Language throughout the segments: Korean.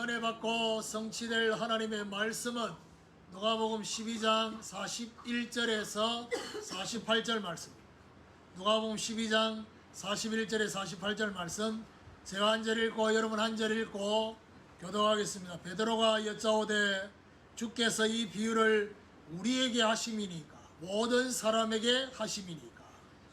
은혜 받고 성취될 하나님의 말씀은 누가복음 12장 41절에서 48절 말씀입니다. 누가복음 12장 41절에 48절 말씀 제가 한 절 읽고 여러분 한 절 읽고 교독하겠습니다. 베드로가 여짜오되 주께서 이 비유를 우리에게 하심이니까 모든 사람에게 하심이니까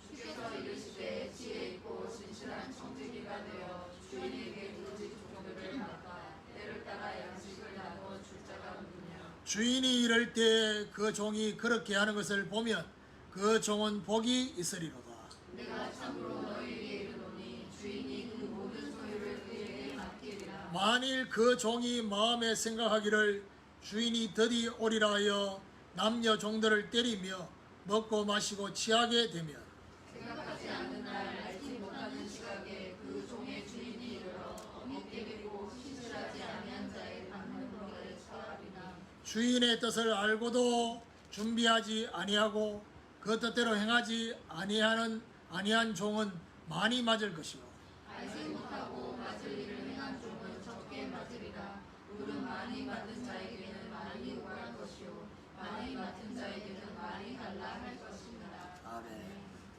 주께서 이르시되 지혜 있고 진실한 청지기가 되어 주인에게 그 종들을 바꿔 때를 따라 양식을 나누어 줄 자가 누구냐. 주인이 이럴 때 그 종이 그렇게 하는 것을 보면 그 종은 복이 있으리로다. 내가 참으로 너희에게 이르노니 주인이 그 모든 소유를 그에게 맡기리라. 만일 그 종이 마음에 생각하기를 주인이 드디 오리라 하여 남녀 종들을 때리며 먹고 마시고 취하게 되면 생각하지 않는 날 알지 못하는 시각에 그 종의 주인이 이르러 어미 때리고 신실하지 아니한 자의 받는 것을 처하리라. 주인의 뜻을 알고도 준비하지 아니하고 그 뜻대로 행하지 아니한 종은 많이 맞을 것이요 알지 못하고 맞을 일을 행한 종은 적게 맞으리라. 물은 많이 맞은 자에게는 많이 오갈 것이요 많이 맞은 자에게는 많이 달라 할 것입니다. 아멘.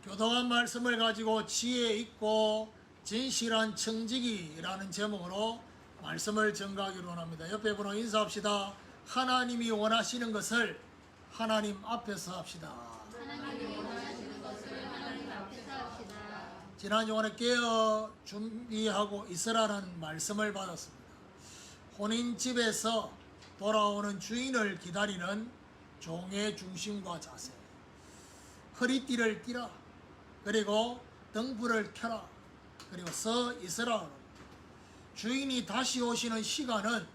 교독한 말씀을 가지고 지혜 있고 진실한 청지기라는 제목으로 말씀을 전가하기로 합니다. 옆에 분으로 인사합시다. 하나님이 원하시는 것을 하나님 앞에서 합시다. 하나님이 원하시는 것을 하나님 앞에서 합시다. 지난 주간에 깨어 준비하고 있으라는 말씀을 받았습니다. 혼인집에서 돌아오는 주인을 기다리는 종의 중심과 자세, 허리띠를 띠라, 그리고 등불을 켜라, 그리고 서 있으라. 주인이 다시 오시는 시간은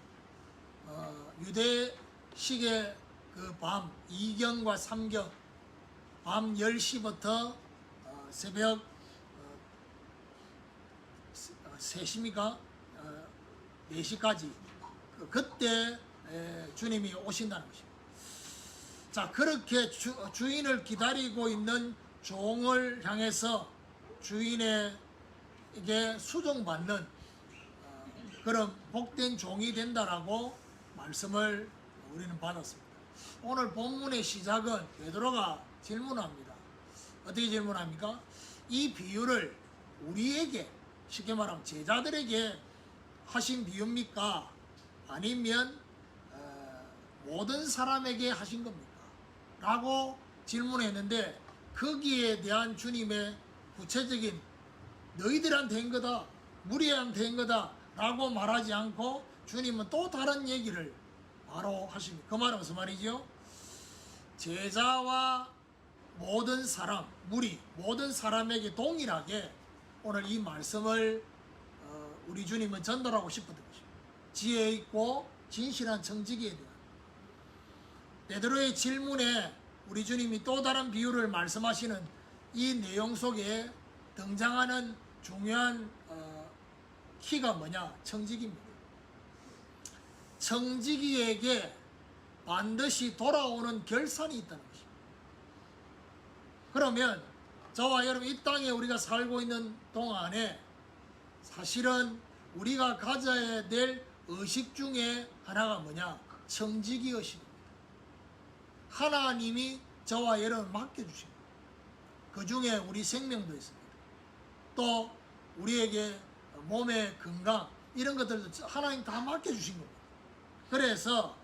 유대식의 그 밤 2경과 3경, 밤 10시부터 새벽 3시입니까? 4시까지 그때 주님이 오신다는 것입니다. 자, 그렇게 주인을 기다리고 있는 종을 향해서 주인에게 수종받는 그런 복된 종이 된다라고 말씀을 우리는 받았습니다. 오늘 본문의 시작은 베드로가 질문합니다. 어떻게 질문합니까? 이 비유를 우리에게, 쉽게 말하면 제자들에게 하신 비유입니까? 아니면 모든 사람에게 하신 겁니까? 라고 질문했는데 거기에 대한 주님의 구체적인 너희들한테 한 거다, 무리한테 한 거다 라고 말하지 않고 주님은 또 다른 얘기를 바로 하십니다. 그 말은 무슨 말이죠? 제자와 모든 사람, 무리, 모든 사람에게 동일하게 오늘 이 말씀을 우리 주님은 전달하고 싶었던 것입니다. 지혜 있고 진실한 청지기에 대한 베드로의 질문에 우리 주님이 또 다른 비유를 말씀하시는 이 내용 속에 등장하는 중요한 키가 뭐냐? 청지기입니다. 청지기에게 반드시 돌아오는 결산이 있다는 것입니다. 그러면 저와 여러분 이 땅에 우리가 살고 있는 동안에 사실은 우리가 가져야 될 의식 중에 하나가 뭐냐? 청지기 의식입니다. 하나님이 저와 여러분을 맡겨주십니다. 그 중에 우리 생명도 있습니다. 또 우리에게 몸의 건강 이런 것들도 하나님 다 맡겨주신 겁니다. 그래서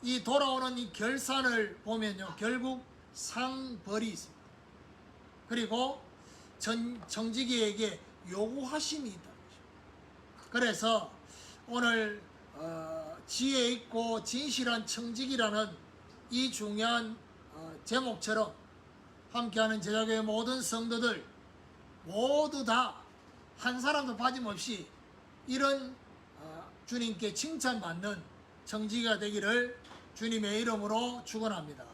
이 돌아오는 이 결산을 보면요, 결국 상벌이 있습니다. 그리고 청지기에게 요구하심이 있다는 거죠. 그래서 오늘 지혜 있고 진실한 청지기라는 이 중요한 제목처럼 함께하는 제자교회 모든 성도들 모두 다 한 사람도 빠짐없이 이런 주님께 칭찬받는 청지기가 되기를 주님의 이름으로 축원합니다.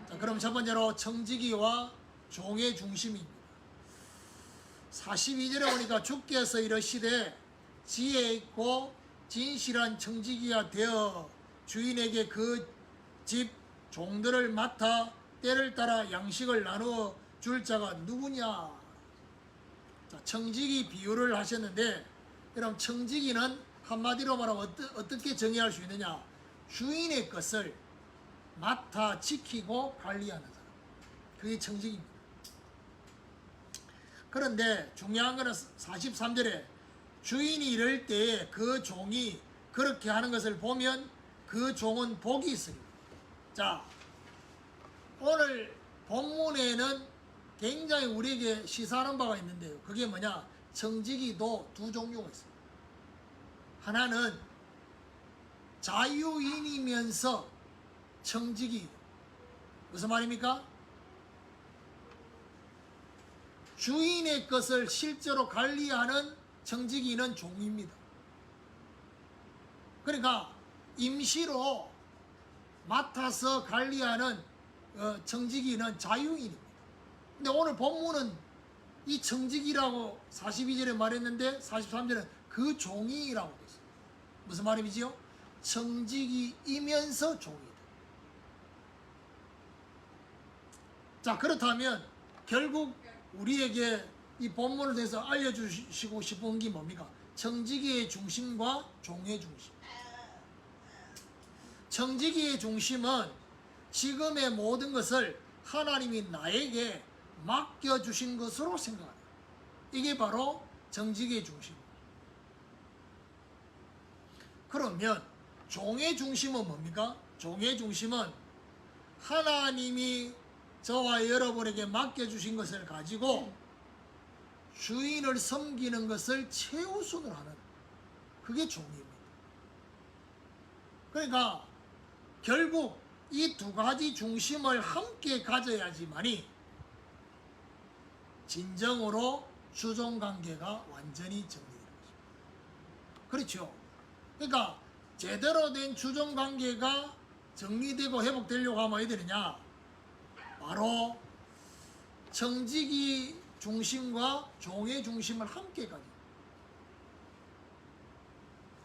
자, 그럼 첫 번째로 청지기와 종의 중심입니다. 42절에 보니까 주께서 이르시되 지혜 있고 진실한 청지기가 되어 주인에게 그 집 종들을 맡아 때를 따라 양식을 나누어 줄 자가 누구냐? 자, 청지기 비유를 하셨는데 여러분 청지기는 한마디로 말하면 어떻게 정의할 수 있느냐? 주인의 것을 맡아 지키고 관리하는 사람. 그게 청직입니다. 그런데 중요한 것은 43절에 주인이 이럴 때에 그 종이 그렇게 하는 것을 보면 그 종은 복이 있으리라. 자, 오늘 본문에는 굉장히 우리에게 시사하는 바가 있는데요. 그게 뭐냐? 청지기도 두 종류가 있습니다. 하나는 자유인이면서 청지기. 무슨 말입니까? 주인의 것을 실제로 관리하는 청지기는 종입니다. 그러니까 임시로 맡아서 관리하는 청지기는 자유인입니다. 근데 오늘 본문은 이 청지기라고 42절에 말했는데 43절은 그 종이라고 되어 있습니다. 무슨 말이지요? 청지기이면서 종이다. 자, 그렇다면 결국 우리에게 이 본문을 통해서 알려주시고 싶은 게 뭡니까? 청지기의 중심과 종의 중심. 청지기의 중심은 지금의 모든 것을 하나님이 나에게 맡겨주신 것으로 생각합니다. 이게 바로 청지기의 중심입니다. 그러면 종의 중심은 뭡니까? 종의 중심은 하나님이 저와 여러분에게 맡겨주신 것을 가지고 주인을 섬기는 것을 최우선으로 하는, 그게 종입니다. 그러니까 결국 이 두 가지 중심을 함께 가져야지만이 진정으로 주종관계가 완전히 정리되는 것입니다. 그렇죠? 그러니까 제대로 된 주종관계가 정리되고 회복되려고 하면 어떻게 되느냐? 바로 청지기 중심과 종의 중심을 함께 가지고,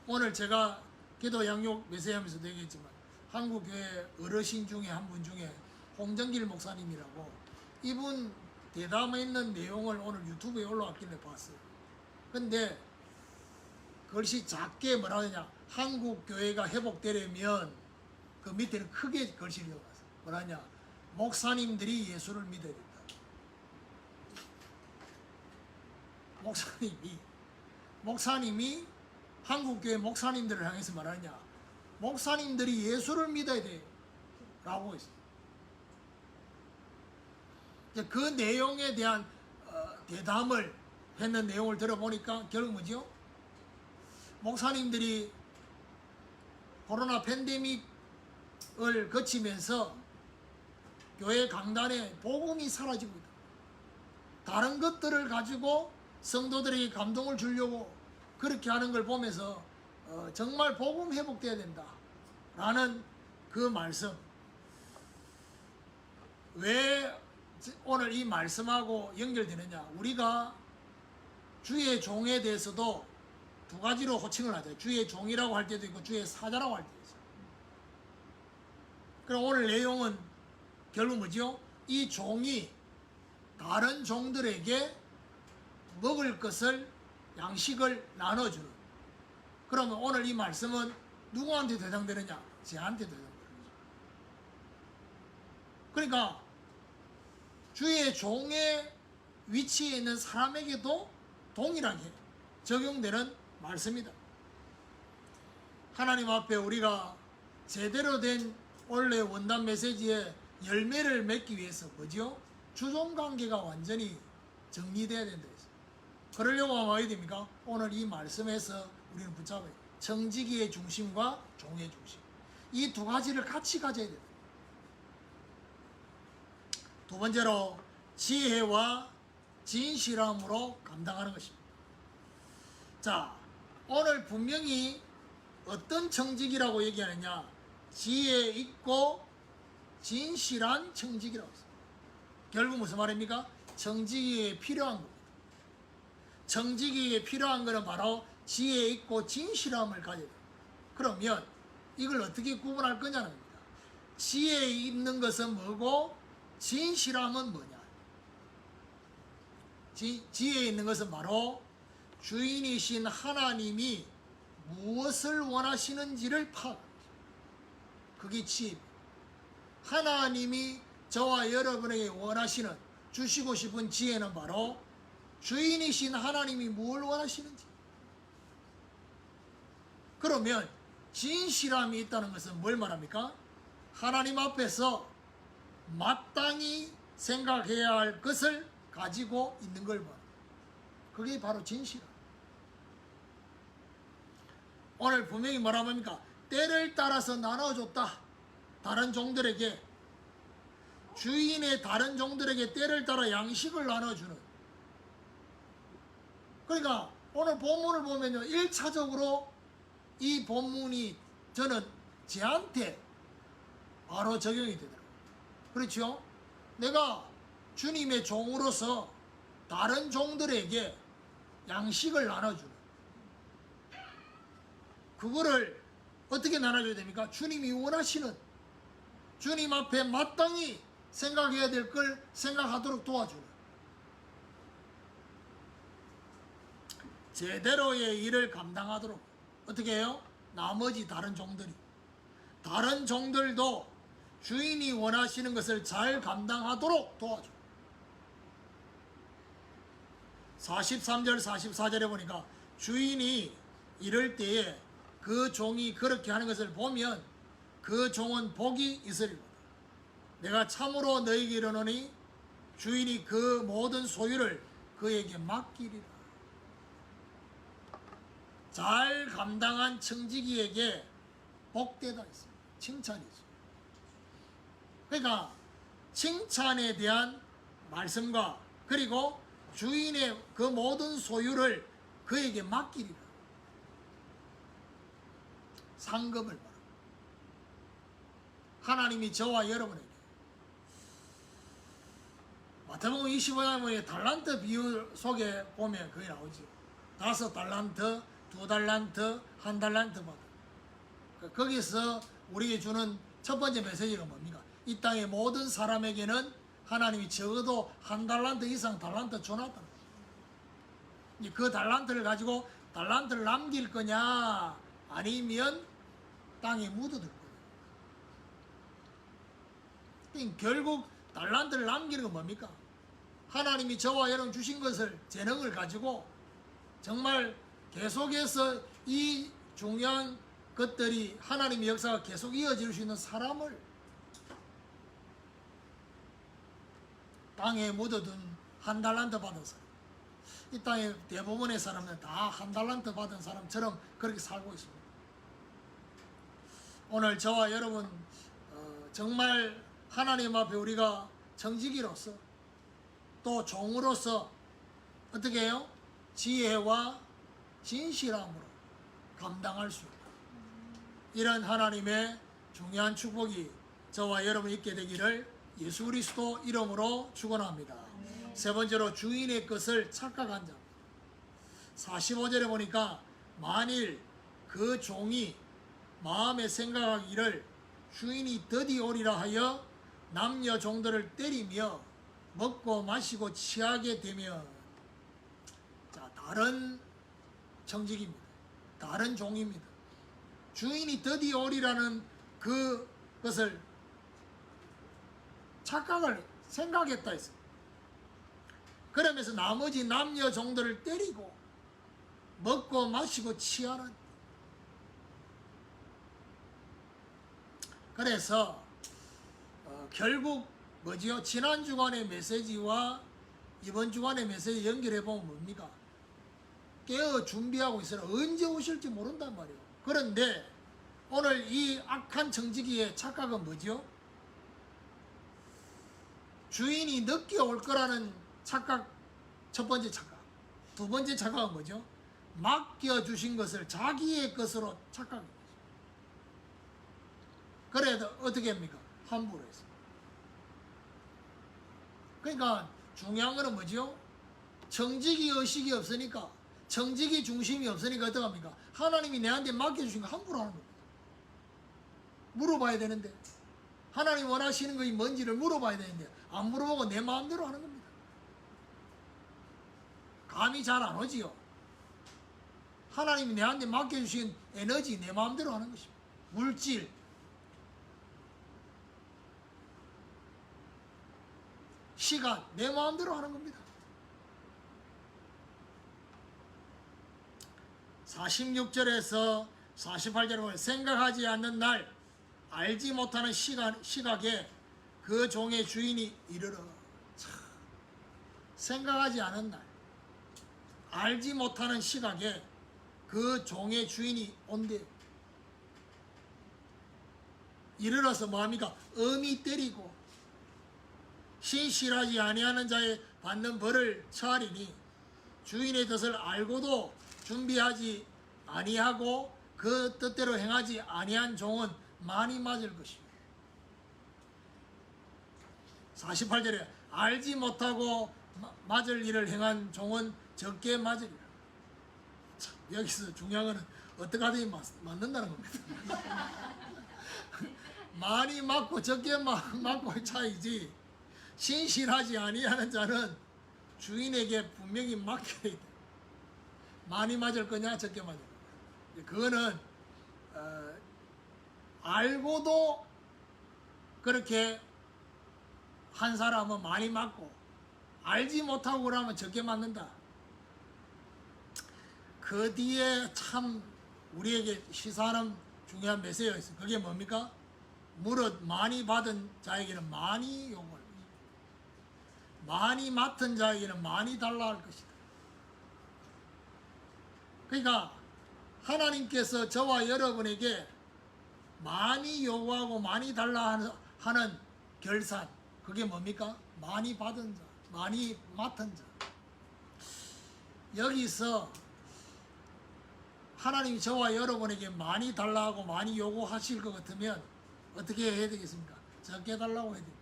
오늘 제가 기도 양육 메시지하면서도 얘기했지만 한국교회 어르신 중에 한 분 중에 홍정길 목사님이라고, 이분 대담에 있는 내용을 오늘 유튜브에 올라왔길래 봤어요. 근데 글씨 작게 뭐라 하냐, 한국교회가 회복되려면 그 밑에는 크게 글씨를 적어놨어요. 뭐라 하냐, 목사님들이 예수를 믿어야 된다. 목사님이 한국교회 목사님들을 향해서 말하냐, 목사님들이 예수를 믿어야 돼요 라고 했어요. 그 내용에 대한 대담을 했는 내용을 들어보니까 결국 뭐죠? 목사님들이 코로나 팬데믹을 거치면서 교회 강단에 복음이 사라지고 있다. 다른 것들을 가지고 성도들에게 감동을 주려고 그렇게 하는 걸 보면서 정말 복음 회복돼야 된다 라는 그 말씀. 왜 오늘 이 말씀하고 연결되느냐, 우리가 주의 종에 대해서도 두 가지로 호칭을 하죠. 주의 종이라고 할 때도 있고 주의 사자라고 할 때도 있어요. 그럼 오늘 내용은 결국 뭐죠? 이 종이 다른 종들에게 먹을 것을, 양식을 나눠주는. 그러면 오늘 이 말씀은 누구한테 대상되느냐? 쟤한테 대상되는 거죠. 그러니까 주의 종의 위치에 있는 사람에게도 동일하게 적용되는 말씀이다. 하나님 앞에 우리가 제대로 된 원래 원단 메시지의 열매를 맺기 위해서 뭐죠? 주종관계가 완전히 정리돼야 된다 했어요. 그러려고 하면 어떻게 됩니까? 오늘 이 말씀에서 우리는 붙잡아야 돼요. 청지기의 중심과 종의 중심, 이 두 가지를 같이 가져야 돼요. 두 번째로 지혜와 진실함으로 감당하는 것입니다. 자, 오늘 분명히 어떤 청지기라고 얘기하느냐? 지혜 있고 진실한 청지기라고 했습니다. 결국 무슨 말입니까? 청지기에 필요한 겁니다. 청지기에 필요한 것은 바로 지혜 있고 진실함을 가져야 돼요. 그러면 이걸 어떻게 구분할 거냐는 겁니다. 지혜 있는 것은 뭐고 진실함은 뭐냐? 지혜 있는 것은 바로 주인이신 하나님이 무엇을 원하시는지를 파악합니다. 그게 지혜. 하나님이 저와 여러분에게 원하시는, 주시고 싶은 지혜는 바로 주인이신 하나님이 무엇을 원하시는지. 그러면 진실함이 있다는 것은 뭘 말합니까? 하나님 앞에서 마땅히 생각해야 할 것을 가지고 있는 걸 말합니다. 그게 바로 진실함. 오늘 분명히 뭐라고 합니까? 때를 따라서 나눠줬다. 다른 종들에게, 주인의 다른 종들에게 때를 따라 양식을 나눠주는. 그러니까 오늘 본문을 보면요, 1차적으로 이 본문이 저는 저한테 바로 적용이 되더라고요. 그렇죠? 내가 주님의 종으로서 다른 종들에게 양식을 나눠주는, 그거를 어떻게 나눠줘야 됩니까? 주님이 원하시는, 주님 앞에 마땅히 생각해야 될 걸 생각하도록 도와주는, 제대로의 일을 감당하도록. 어떻게 해요? 나머지 다른 종들이, 다른 종들도 주인이 원하시는 것을 잘 감당하도록 도와줘. 43절 44절에 보니까 주인이 이럴 때에 그 종이 그렇게 하는 것을 보면 그 종은 복이 있으리로다. 내가 참으로 너희에게 이르노니 주인이 그 모든 소유를 그에게 맡기리라. 잘 감당한 청지기에게 복되다 있습니다. 칭찬이죠. 그러니까 칭찬에 대한 말씀과, 그리고 주인의 그 모든 소유를 그에게 맡기리라. 상급을 말합니다. 하나님이 저와 여러분에게, 마태복음 25장의 달란트 비유 속에 보면 그게 나오죠. 5달란트, 2달란트, 1달란트 받아. 거기서 우리에게 주는 첫 번째 메시지가 뭡니까? 이 땅의 모든 사람에게는 하나님이 적어도 1달란트 이상 달란트 줘놨다는 거죠. 그 달란트를 가지고 달란트를 남길 거냐, 아니면 땅에 묻어둘 거냐. 결국 달란트를 남기는 건 뭡니까? 하나님이 저와 여러분 주신 것을, 재능을 가지고 정말 계속해서 이 중요한 것들이, 하나님의 역사가 계속 이어질 수 있는 사람을 땅에 묻어둔 1달란트 받은 사람. 이 땅의 대부분의 사람은 다 1달란트 받은 사람처럼 그렇게 살고 있습니다. 오늘 저와 여러분 정말 하나님 앞에 우리가 청지기로서, 또 종으로서 어떻게 해요? 지혜와 진실함으로 감당할 수 있다. 이런 하나님의 중요한 축복이 저와 여러분 있게 되기를 예수 그리스도 이름으로 축원합니다. 세 번째로 주인의 것을 착각한 자. 45절에 보니까 만일 그 종이 마음에 생각하기를 주인이 더디 오리라 하여 남녀 종들을 때리며 먹고 마시고 취하게 되면, 자, 다른 청직입니다. 다른 종입니다. 주인이 더디 오리라는 그것을 착각을 생각했다 했어요. 그러면서 나머지 남녀 종들을 때리고 먹고 마시고 취하는. 그래서 결국 뭐지요? 지난 주간의 메시지와 이번 주간의 메시지 연결해 보면 뭡니까? 깨어 준비하고 있으라. 언제 오실지 모른단 말이에요. 그런데 오늘 이 악한 청지기의 착각은 뭐죠? 주인이 늦게 올 거라는 착각, 첫 번째 착각. 두 번째 착각은 뭐죠? 맡겨주신 것을 자기의 것으로 착각합니다. 그래도 어떻게 합니까? 함부로 했어요. 그러니까 중요한 거는 뭐죠? 청지기 의식이 없으니까, 청지기 중심이 없으니까 어떻게 합니까? 하나님이 내한테 맡겨주신 거 함부로 하는 겁니다. 물어봐야 되는데, 하나님 원하시는 것이 뭔지를 물어봐야 되는데 안 물어보고 내 마음대로 하는 겁니다. 감이 잘 안 오지요. 하나님이 내한테 맡겨주신 에너지 내 마음대로 하는 것입니다. 물질, 시간 내 마음대로 하는 겁니다. 46절에서 48절에 보면 생각하지 않는 날 알지 못하는 시각에 그 종의 주인이 이르러. 생각하지 않은 날 알지 못하는 시각에 그 종의 주인이 온대. 이르러서 뭐합니까? 엄히 때리고 신실하지 아니하는 자의 받는 벌을 처하리니 주인의 뜻을 알고도 준비하지 아니하고 그 뜻대로 행하지 아니한 종은 많이 맞을 것이요. 48절에 알지 못하고 맞을 일을 행한 종은 적게 맞으리라. 참, 여기서 중요한 것은 어떻게 하든지 맞는다는 겁니다. 많이 맞고 적게 맞고의 차이지, 신실하지 아니하는 자는 주인에게 분명히 맡겨야 돼. 많이 맞을 거냐 적게 맞을 거냐. 그거는 알고도 그렇게 한 사람은 많이 맞고 알지 못하고 그러면 적게 맞는다. 그 뒤에 참 우리에게 시사하는 중요한 메시지가 있어요. 그게 뭡니까? 무릇 많이 받은 자에게는 많이 요구할 것이다. 많이 맡은 자에게는 많이 달라 할 것이다. 그러니까 하나님께서 저와 여러분에게 많이 요구하고 많이 달라 하는 결산, 그게 뭡니까? 많이 받은 자, 많이 맡은 자. 여기서 하나님이 저와 여러분에게 많이 달라고 많이 요구하실 것 같으면 어떻게 해야 되겠습니까? 적게 달라고 해야 됩니다.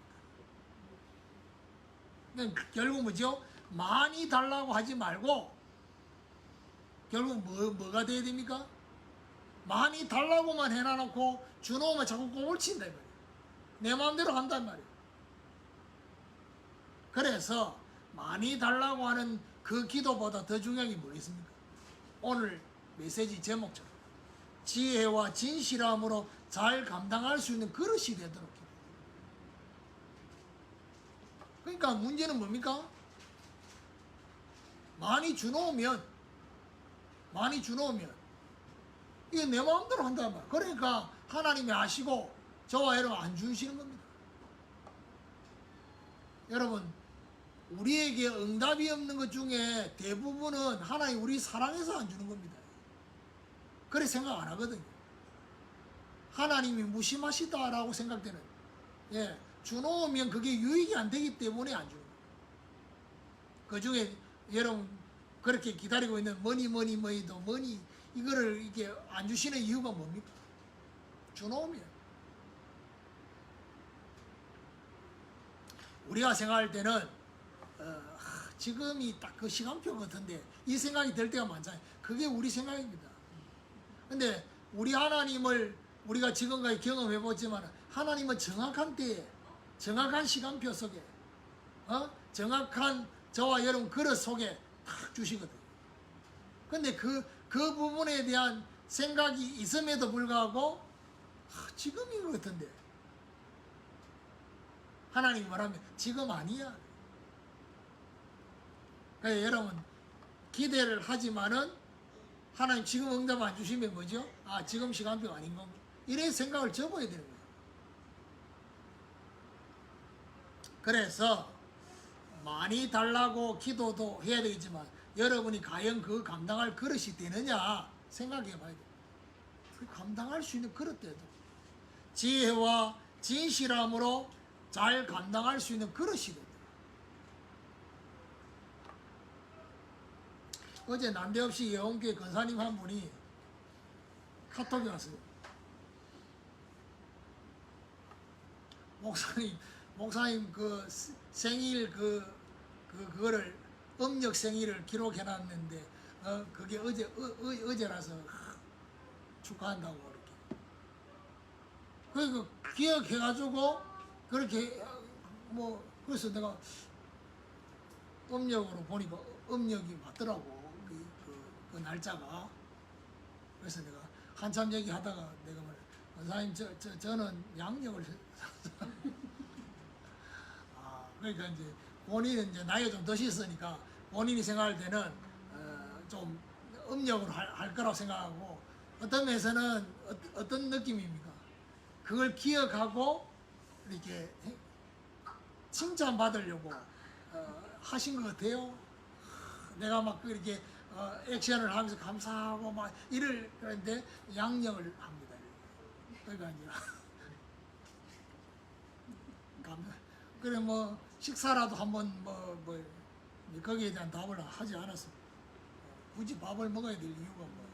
그러니까 결국 뭐죠? 많이 달라고 하지 말고 결국 뭐가 돼야 됩니까? 많이 달라고만 해놔놓고 주놓으면 자꾸 꽁을 친다 이 말이에요. 내 마음대로 한단 말이에요. 그래서 많이 달라고 하는 그 기도보다 더 중요한 게 뭐겠습니까? 오늘 메시지 제목처럼 지혜와 진실함으로 잘 감당할 수 있는 그릇이 되도록 해요. 그러니까 문제는 뭡니까? 많이 주놓으면 이게 내 마음대로 한단 말이에요. 그러니까 하나님이 아시고 저와 여러분 안 주시는 겁니다. 여러분, 우리에게 응답이 없는 것 중에 대부분은 하나님 우리 사랑해서 안 주는 겁니다. 그래 생각 안 하거든요. 하나님이 무심하시다라고 생각되는, 주놓으면 그게 유익이 안 되기 때문에 안 주는 거예요. 그 중에 여러분 그렇게 기다리고 있는 뭐니도 이거를 이렇게 안 주시는 이유가 뭡니까? 주놓으면. 우리가 생각할 때는 지금이 딱 그 시간표 같은데 이 생각이 들 때가 많잖아요. 그게 우리 생각입니다. 근데 우리 하나님을 우리가 지금까지 경험해보지만 하나님은 정확한 때에 정확한 시간표 속에 정확한 저와 여러분 그릇 속에 딱 주시거든요. 근데 그 부분에 대한 생각이 있음에도 불구하고 지금인 것 같은데 하나님이 말하면 지금 아니야. 그러니까 여러분 기대를 하지만은 하나님 지금 응답 안 주시면 뭐죠? 지금 시간표가 아닌 건가? 이런 생각을 접어야 되는 거예요. 그래서 많이 달라고 기도도 해야 되겠지만 여러분이 과연 그 감당할 그릇이 되느냐 생각해 봐야 돼요. 그 감당할 수 있는 그릇대도 지혜와 진실함으로 잘 감당할 수 있는 그릇이 된다. 어제 난데없이 예원교회 권사님 한 분이 카톡이 왔어요. 목사님 그 생일 그거를 음력 생일을 기록해놨는데 그게 어제라서 축하한다고 이렇게. 그 기억해가지고 그렇게 그래서 내가 음력으로 보니까 음력이 맞더라고 그 날짜가. 그래서 내가 한참 얘기하다가 내가 말 원사님 저는 양력을 그러니까 이제 본인은 이제 나이가 좀 드셨으니까 본인이 생각할 때는 좀 음력으로 할 거라고 생각하고 어떤 면에서는 어떤 느낌입니까? 그걸 기억하고 이렇게 칭찬받으려고 하신 것 같아요. 내가 막 그렇게 액션을 하면서 감사하고 막 그런데 양력을 합니다. 그러니까 이제 그래 뭐 식사라도 한번 뭐 거기에 대한 답을 하지 않았습니다. 굳이 밥을 먹어야 될 이유가 뭐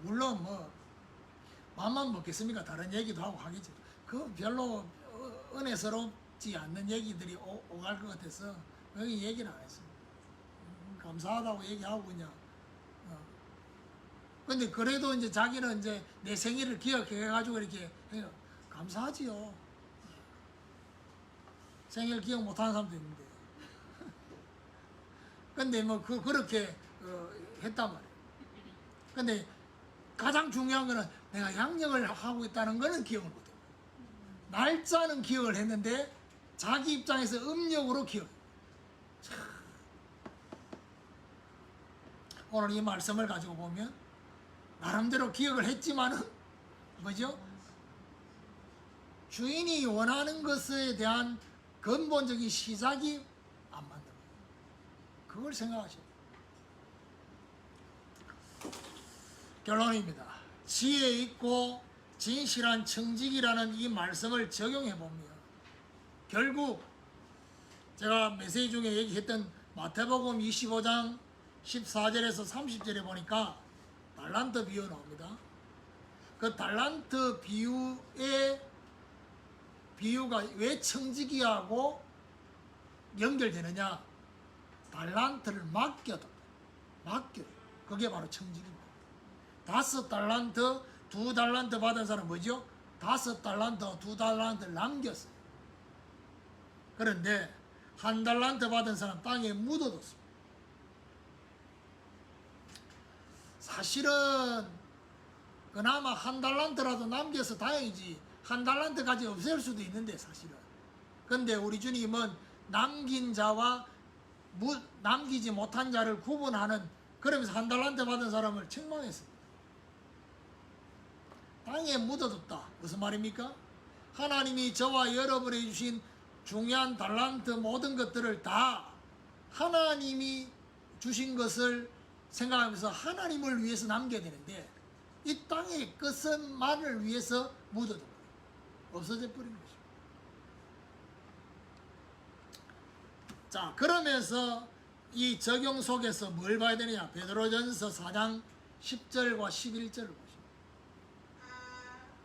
물론 뭐 밥만 먹겠습니까? 다른 얘기도 하고 하겠죠. 그 별로 은혜스럽지 않는 얘기들이 오갈 것 같아서 여기 얘기를 안 했습니다. 감사하다고 얘기하고 그냥. 근데 그래도 이제 자기는 이제 내 생일을 기억해가지고 이렇게 해요. 감사하지요. 생일 기억 못하는 사람도 있는데. 근데 뭐 그렇게 했단 말이에요. 근데 가장 중요한 거는 내가 양력을 하고 있다는 거는 기억을 못해요. 날짜는 기억을 했는데 자기 입장에서 음력으로 기억해요. 오늘 이 말씀을 가지고 보면 나름대로 기억을 했지만은 뭐죠? 주인이 원하는 것에 대한 근본적인 시작이 안 맞는 거예요. 그걸 생각하셔야 돼요. 결론입니다. 지혜 있고 진실한 청직이라는 이 말씀을 적용해 보면 결국 제가 메시지 중에 얘기했던 마태복음 25장 14절에서 30절에 보니까 달란트 비유 나옵니다. 그 달란트 비유가 왜 청지기하고 연결되느냐? 달란트를 맡겨도 그게 바로 청지기입니다. 5달란트, 2달란트 받은 사람 뭐죠? 5달란트, 2달란트를 남겼어요. 그런데 1달란트 받은 사람 땅에 묻어뒀습니다. 사실은 그나마 1달란트라도 남겨서 다행이지 1달란트까지 없앨 수도 있는데 사실은. 근데 우리 주님은 남긴 자와 남기지 못한 자를 구분하는, 그러면서 1달란트 받은 사람을 책망했습니다. 땅에 묻어뒀다. 무슨 말입니까? 하나님이 저와 여러분에게 주신 중요한 달란트 모든 것들을 다 하나님이 주신 것을 생각하면서 하나님을 위해서 남겨야 되는데 이 땅의 끝은만을 위해서 묻어둔 거예요. 없어져 버린 것입니다. 자, 그러면서 이 적용 속에서 뭘 봐야 되느냐? 베드로전서 4장 10절과 11절을 보십니다.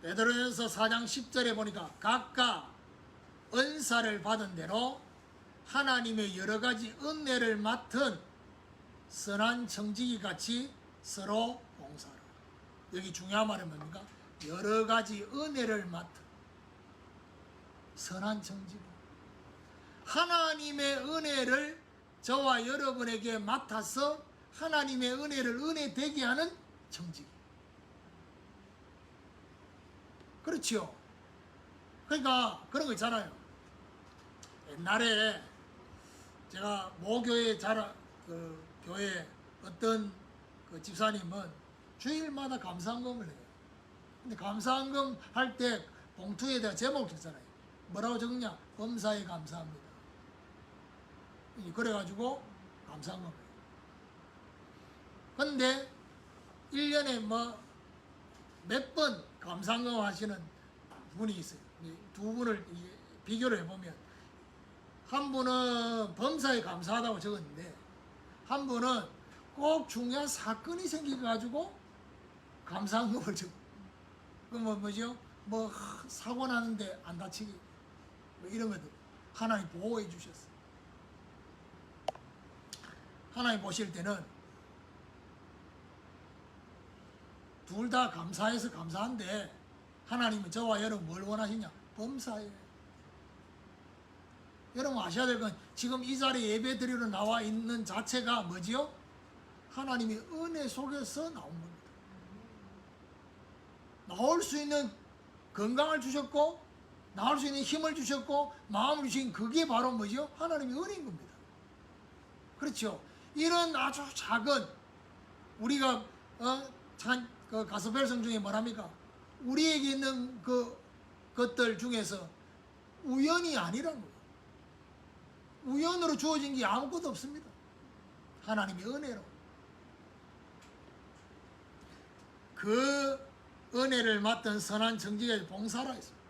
베드로전서 4장 10절에 보니까 각각 은사를 받은 대로 하나님의 여러 가지 은혜를 맡은 선한 청지기 같이 서로 봉사하라. 여기 중요한 말은 뭡니까? 여러 가지 은혜를 맡은 선한 청지기. 하나님의 은혜를 저와 여러분에게 맡아서 하나님의 은혜를 은혜되게 하는 청지기. 그렇지요. 그러니까 그런 거 있잖아요. 옛날에 제가 모교에 교회 어떤 그 집사님은 주일마다 감사헌금을 해요. 근데 감사헌금 할 때 봉투에다가 제목을 적잖아요. 뭐라고 적냐? 범사에 감사합니다. 그래가지고 감사헌금을 해요. 근데 1년에 뭐 몇 번 감사헌금 하시는 분이 있어요. 두 분을 비교를 해보면 한 분은 범사에 감사하다고 적었는데 한 분은 꼭 중요한 사건이 생겨가지고 감사헌금을 적고, 그럼 뭐죠? 뭐 사고 나는데 안 다치게 뭐 이런 것들 하나님 보호해 주셨어요. 하나님 보실 때는 둘 다 감사해서 감사한데 하나님은 저와 여러분 뭘 원하시냐? 범사예요. 여러분 아셔야 될 건 지금 이 자리에 예배 드리러 나와 있는 자체가 뭐지요? 하나님의 은혜 속에서 나온 겁니다. 나올 수 있는 건강을 주셨고, 나올 수 있는 힘을 주셨고, 마음을 주신 그게 바로 뭐죠? 하나님의 은혜인 겁니다. 그렇죠? 이런 아주 작은, 우리가 그 가스펠성 중에 뭐랍니까? 우리에게 있는 것들 중에서 우연이 아니란 거예요. 우연으로 주어진 게 아무것도 없습니다. 하나님의 은혜로. 그 은혜를 맡은 선한 청지기의 봉사라 했습니다.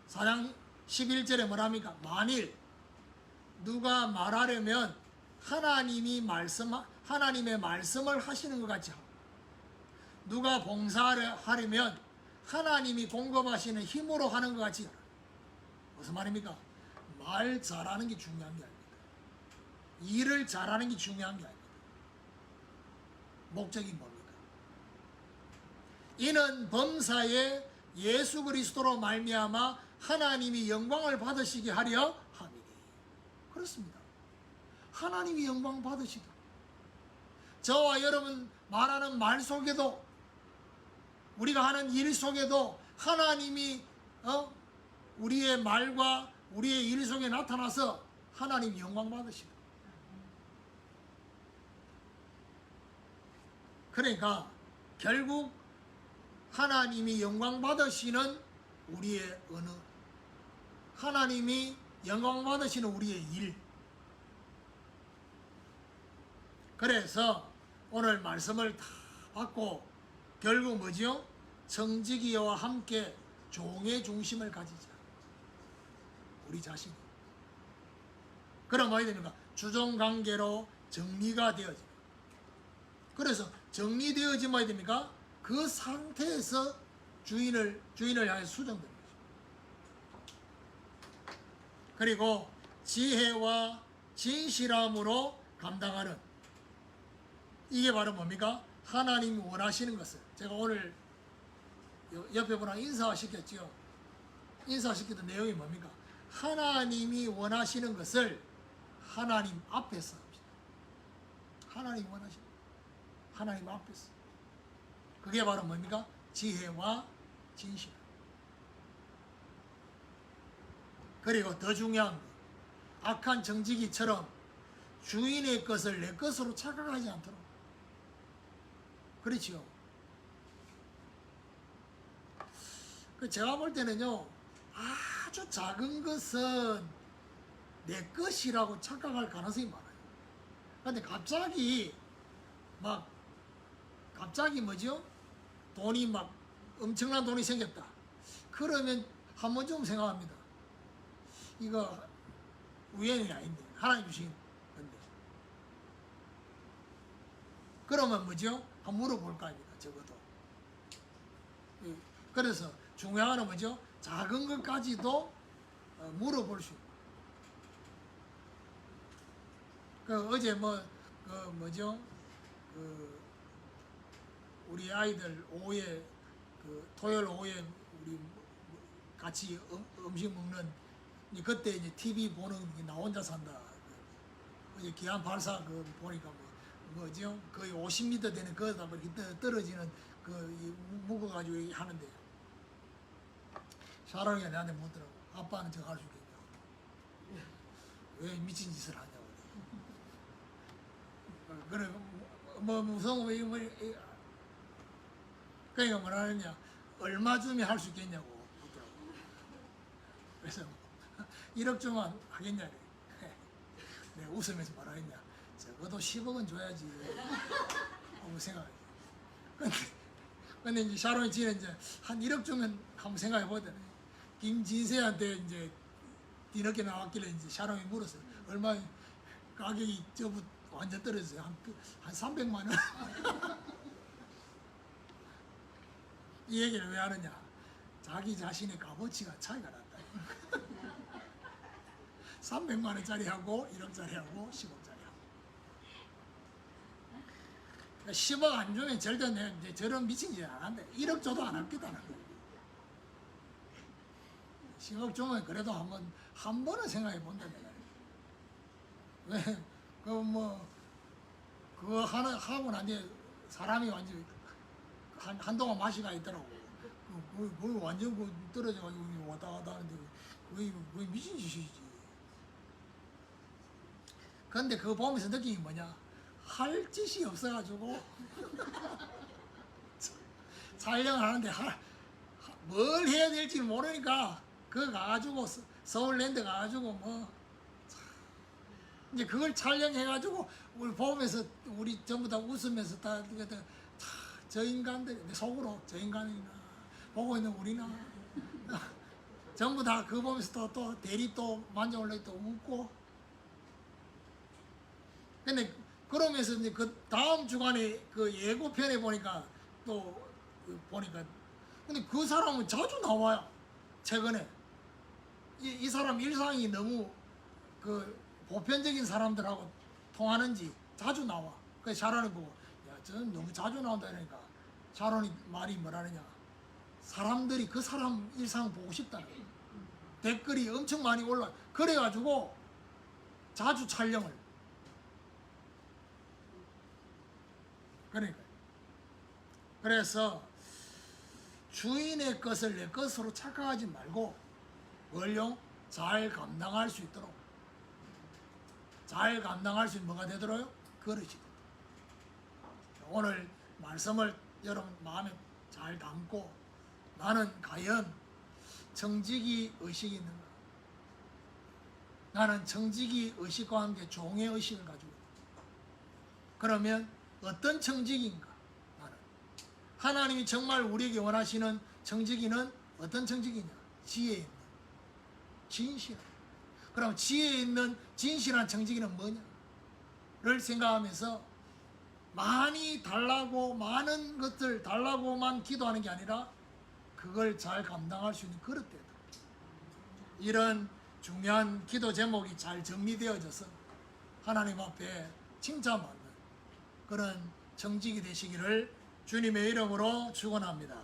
4장 11절에 뭐랍니까? 만일 누가 말하려면 하나님의 말씀을 하시는 것 같이 하고, 누가 봉사를 하려면 하나님이 공급하시는 힘으로 하는 것 같이 하라. 무슨 말입니까? 말 잘하는 게 중요한 게 아닙니다. 일을 잘하는 게 중요한 게 아닙니다. 목적이 뭡니까? 이는 범사에 예수 그리스도로 말미암아 하나님이 영광을 받으시게 하려 함이니. 그렇습니다. 하나님이 영광 받으시다. 저와 여러분 말하는 말 속에도, 우리가 하는 일 속에도 하나님이 우리의 말과 우리의 일 속에 나타나서 하나님이 영광 받으시다. 그러니까 결국 하나님이 영광 받으시는 우리의 언어, 하나님이 영광 받으시는 우리의 일. 그래서 오늘 말씀을 다 받고 결국 뭐지요? 청지기와 함께 종의 중심을 가지자. 우리 자신이. 그럼 뭐야 됩니까? 주종관계로 정리가 되어져. 그래서 정리되어지면 뭐야 됩니까? 그 상태에서 주인을 향해 수정됩니다. 그리고 지혜와 진실함으로 감당하는, 이게 바로 뭡니까? 하나님이 원하시는 것을. 제가 오늘 옆에 분랑 인사시켰죠. 인사시켰던 내용이 뭡니까? 하나님이 원하시는 것을 하나님 앞에서 합시다. 하나님 원하시는 것. 하나님 앞에서. 그게 바로 뭡니까? 지혜와 진실. 그리고 더 중요한 거, 악한 정직이처럼 주인의 것을 내 것으로 착각하지 않도록. 그렇지요. 제가 볼 때는요, 아주 작은 것은 내 것이라고 착각할 가능성이 많아요. 그런데 갑자기 뭐죠? 돈이 막 엄청난 돈이 생겼다. 그러면 한 번 좀 생각합니다. 이거 우연이 아닌데 하나님 주신 건데. 그러면 뭐죠? 한번 물어볼까 합니다. 적어도. 그래서 중요한 건 뭐죠? 작은 것까지도 물어볼 수 있고. 어제 뭐죠? 우리 아이들 오후에 토요일 오후에 우리 같이 음식 먹는, 그때 이제 TV 보는 나 혼자 산다. 어제 기안 발사 보니까 뭐죠? 거의 50m 되는 거다 이렇게 떨어지는 묶어가지고 하는데, 샤론이가 나한테 묻더라고. 아빠는 저거 할 수 있겠냐고. 왜 미친 짓을 하냐고. 그래 무서운 거 그러니까 뭐라 하느냐, 얼마 주면 할 수 있겠냐고 묻더라고. 그래서 1억 주면 하겠냐. 내가 웃으면서 뭐라 했냐, 적어도 10억은 줘야지 하고 생각해. 근데 이제 샤론이 지는 이제 한 1억 주면 한번 생각해 보더니, 김진세한테 이제 뒤늦게 나왔길래 이제 샤론이 물었어요. 얼마 가격이 저부 완전 떨어졌어요. 한 300만 원. 이 얘기를 왜 하느냐? 자기 자신의 값어치가 차이가 난다. 300만 원짜리하고 1억짜리하고 10억짜리하고. 10억 안 주면 절대 이제 저런 미친 짓 안 한대. 1억 줘도 안 할겠다는 거예요. 10억 주면 그래도 한 번은 생각해 본다. 내가. 왜? 그거 하나 하고 난 뒤에 사람이 완전 한동안 맛이 가 있더라고. 그 완전 그 떨어져가지고 왔다 갔다 하는데 거의 미친 짓이지. 근데 그거 보면서 느낀 게 뭐냐? 할 짓이 없어가지고 촬영을 하는데 뭘 해야 될지 모르니까 그거 가가지고 서울랜드 가가지고 뭐 이제 그걸 촬영해가지고 우리 보면서 우리 전부 다 웃으면서 저 인간들 속으로 저 인간이나 보고 있는 우리나 전부 다 그거 보면서 또 대리 또 만져올래 또 웃고. 근데 그러면서 이제 그 다음 주간에 그 예고편에 보니까 또 보니까 근데 그 사람은 자주 나와요. 최근에 이 사람 일상이 너무 그 보편적인 사람들하고 통하는지 자주 나와. 그래서 샤론이 보고 야 저는 너무 자주 나온다 이러니까 샤론이 말이 뭐라느냐, 사람들이 그 사람 일상 보고 싶다는 거야. 댓글이 엄청 많이 올라. 그래가지고 자주 촬영을. 그러니까 그래서 주인의 것을 내 것으로 착각하지 말고 뭘요? 잘 감당할 수 있도록, 잘 감당할 수 있는 뭐가 되도록요? 그릇이 되도록. 오늘 말씀을 여러분 마음에 잘 담고 나는 과연 청지기 의식이 있는가? 나는 청지기 의식과 함께 종의 의식을 가지고 있다. 그러면 어떤 청지기인가? 나는 하나님이 정말 우리에게 원하시는 청지기는 어떤 청지기냐? 지혜 있는 진실한. 그럼 지혜 있는 진실한 청지기는 뭐냐를 생각하면서 많이 달라고 많은 것들 달라고만 기도하는 게 아니라 그걸 잘 감당할 수 있는 그릇되다. 이런 중요한 기도 제목이 잘 정리되어져서 하나님 앞에 칭찬받는 그런 청지기 되시기를 주님의 이름으로 축원합니다.